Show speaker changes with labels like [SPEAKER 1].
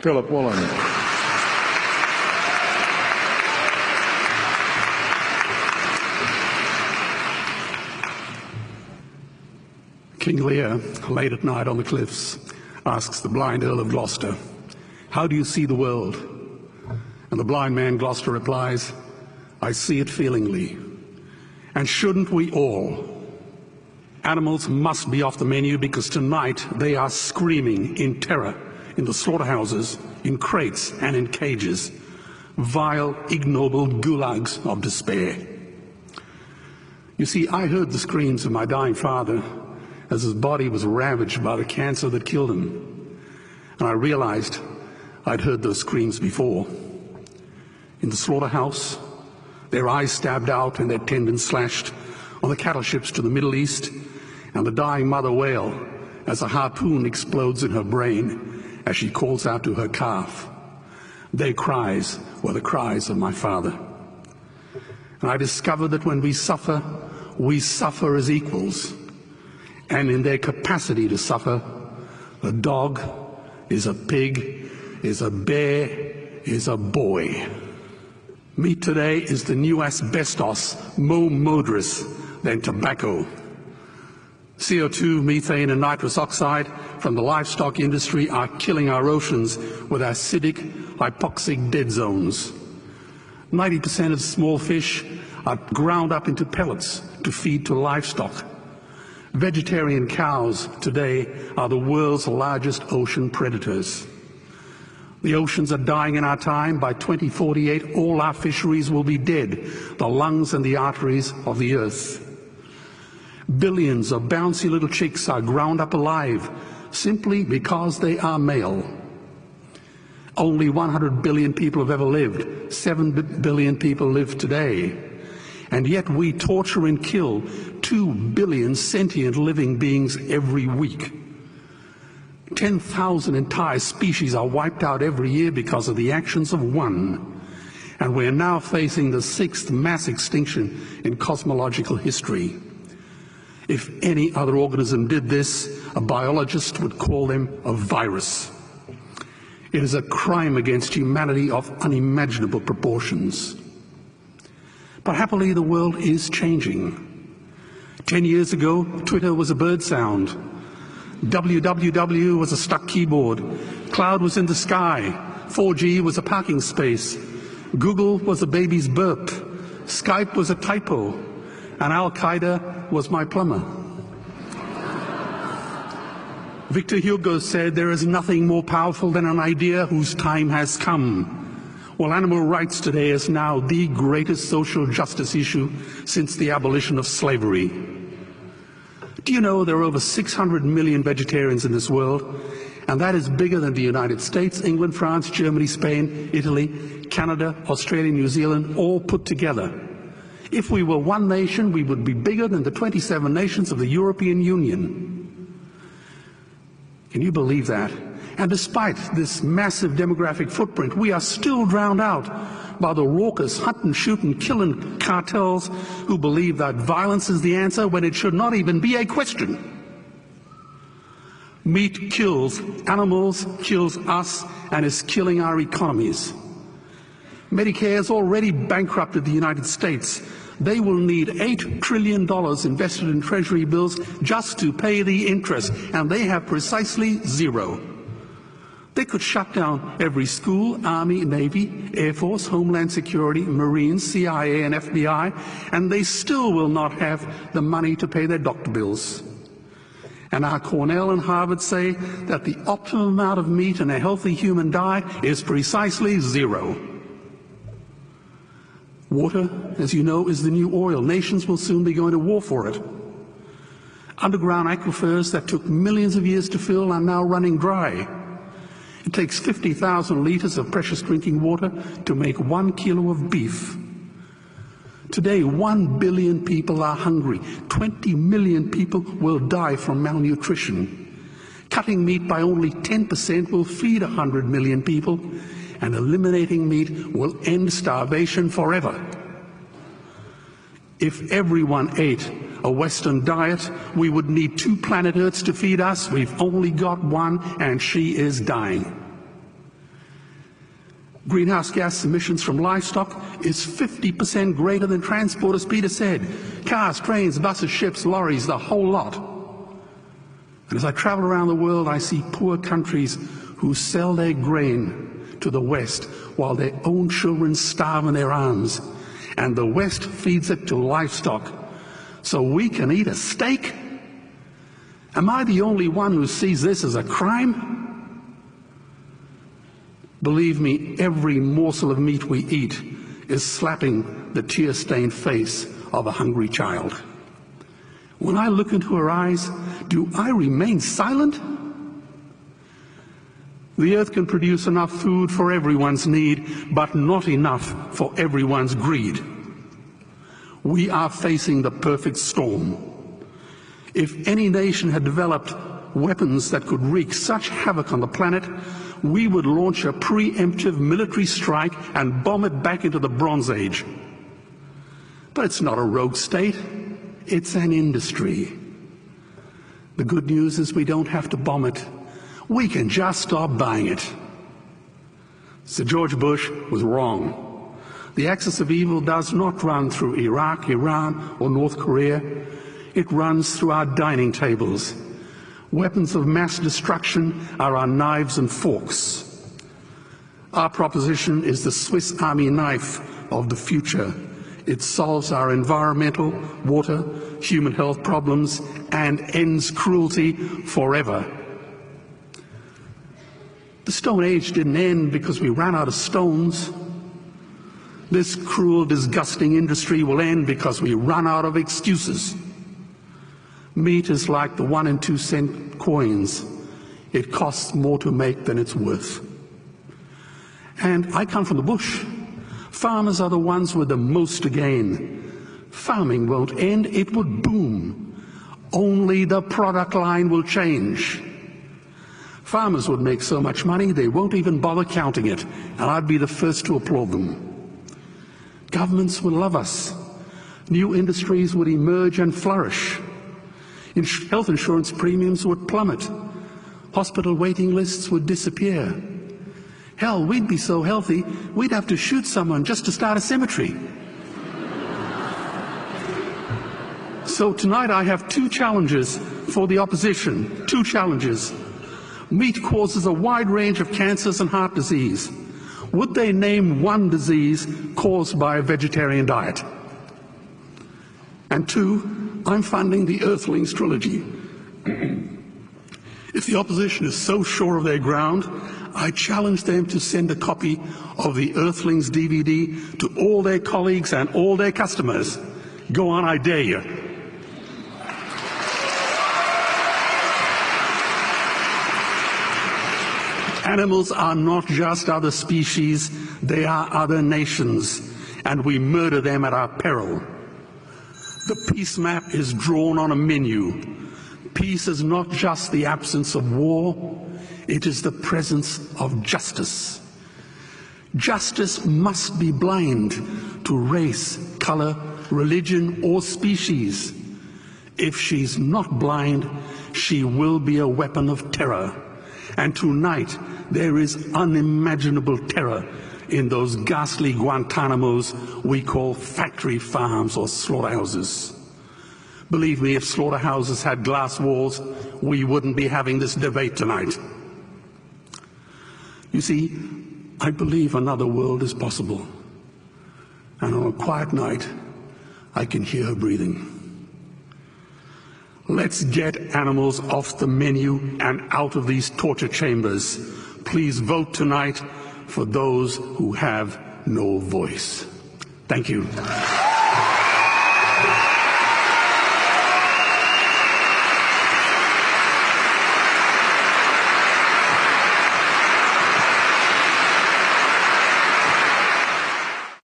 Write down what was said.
[SPEAKER 1] Philip Wallen.
[SPEAKER 2] King Lear, late at night on the cliffs, asks the blind Earl of Gloucester, "How do you see the world?" And the blind man Gloucester replies, "I see it feelingly." And shouldn't we all? Animals must be off the menu because tonight they are screaming in terror in the slaughterhouses, in crates and in cages, vile, ignoble gulags of despair. You see, I heard the screams of my dying father as his body was ravaged by the cancer that killed him. And I realized I'd heard those screams before. In the slaughterhouse, their eyes stabbed out and their tendons slashed, on the cattle ships to the Middle East, and the dying mother wail as a harpoon explodes in her brain as she calls out to her calf. Their cries were the cries of my father. And I discovered that when we suffer as equals. And in their capacity to suffer, a dog is a pig, is a bear, is a boy. Meat today is the new asbestos, more murderous than tobacco. CO2, methane and nitrous oxide from the livestock industry are killing our oceans with acidic, hypoxic dead zones. 90% of small fish are ground up into pellets to feed to livestock. Vegetarian cows today are the world's largest ocean predators. The oceans are dying in our time. By 2048, all our fisheries will be dead, the lungs and the arteries of the earth. Billions of bouncy little chicks are ground up alive simply because they are male. Only 100 billion people have ever lived. 7 billion people live today. And yet we torture and kill 2 billion sentient living beings every week. 10,000 entire species are wiped out every year because of the actions of one. And we're now facing the 6th mass extinction in cosmological history. If any other organism did this, a biologist would call them a virus. It is a crime against humanity of unimaginable proportions. But happily, the world is changing. 10 years ago, Twitter was a bird sound. www was a stuck keyboard. Cloud was in the sky. 4G was a parking space. Google was a baby's burp. Skype was a typo. And Al-Qaeda was my plumber. Victor Hugo said, "There is nothing more powerful than an idea whose time has come." Well, animal rights today is now the greatest social justice issue since the abolition of slavery. Do you know there are over 600 million vegetarians in this world? And that is bigger than the United States, England, France, Germany, Spain, Italy, Canada, Australia, New Zealand, all put together. If we were one nation, we would be bigger than the 27 nations of the European Union. Can you believe that? And despite this massive demographic footprint, we are still drowned out by the raucous hunt and shoot and killing cartels who believe that violence is the answer when it should not even be a question. Meat kills animals, kills us, and is killing our economies. Medicare has already bankrupted the United States. They will need $8 trillion invested in Treasury bills just to pay the interest, and they have precisely zero. They could shut down every school, Army, Navy, Air Force, Homeland Security, Marines, CIA, and FBI, and they still will not have the money to pay their doctor bills. And our Cornell and Harvard say that the optimum amount of meat in a healthy human diet is precisely zero. Water, as you know, is the new oil. Nations will soon be going to war for it. Underground aquifers that took millions of years to fill are now running dry. It takes 50,000 liters of precious drinking water to make 1 kilo of beef. Today, 1 billion people are hungry. 20 million people will die from malnutrition. Cutting meat by only 10% will feed 100 million people, and eliminating meat will end starvation forever. If everyone ate a Western diet, we would need 2 planet Earths to feed us. We've only got one, and she is dying. Greenhouse gas emissions from livestock is 50% greater than transport, as Peter said. Cars, trains, buses, ships, lorries, the whole lot. And as I travel around the world, I see poor countries who sell their grain to the West while their own children starve in their arms. And the West feeds it to livestock so we can eat a steak? Am I the only one who sees this as a crime? Believe me, every morsel of meat we eat is slapping the tear-stained face of a hungry child. When I look into her eyes, do I remain silent? The earth can produce enough food for everyone's need, but not enough for everyone's greed. We are facing the perfect storm. If any nation had developed weapons that could wreak such havoc on the planet, we would launch a preemptive military strike and bomb it back into the Bronze Age. But it's not a rogue state, it's an industry. The good news is we don't have to bomb it. We can just stop buying it. Sir George Bush was wrong. The axis of evil does not run through Iraq, Iran, or North Korea. It runs through our dining tables. Weapons of mass destruction are our knives and forks. Our proposition is the Swiss Army knife of the future. It solves our environmental, water, human health problems and ends cruelty forever. The Stone Age didn't end because we ran out of stones. This cruel, disgusting industry will end because we run out of excuses. Meat is like the 1 and 2 cent coins. It costs more to make than it's worth. And I come from the bush. Farmers are the ones with the most to gain. Farming won't end, it would boom. Only the product line will change. Farmers would make so much money they won't even bother counting it, and I'd be the first to applaud them. Governments would love us. New industries would emerge and flourish. Health insurance premiums would plummet. Hospital waiting lists would disappear. Hell, we'd be so healthy, we'd have to shoot someone just to start a cemetery. So tonight I have 2 challenges for the opposition. 2 challenges. Meat causes a wide range of cancers and heart disease. Would they name one disease caused by a vegetarian diet? And 2, I'm funding the Earthlings trilogy. If the opposition is so sure of their ground, I challenge them to send a copy of the Earthlings DVD to all their colleagues and all their customers. Go on, I dare you. Animals are not just other species, they are other nations, and we murder them at our peril. The peace map is drawn on a menu. Peace is not just the absence of war, it is the presence of justice. Justice must be blind to race, color, religion, or species. If she's not blind, she will be a weapon of terror. And tonight, there is unimaginable terror in those ghastly Guantanamos we call factory farms or slaughterhouses. Believe me, if slaughterhouses had glass walls, we wouldn't be having this debate tonight. You see, I believe another world is possible. And on a quiet night, I can hear her breathing. Let's get animals off the menu and out of these torture chambers. Please vote tonight for those who have no voice. Thank you.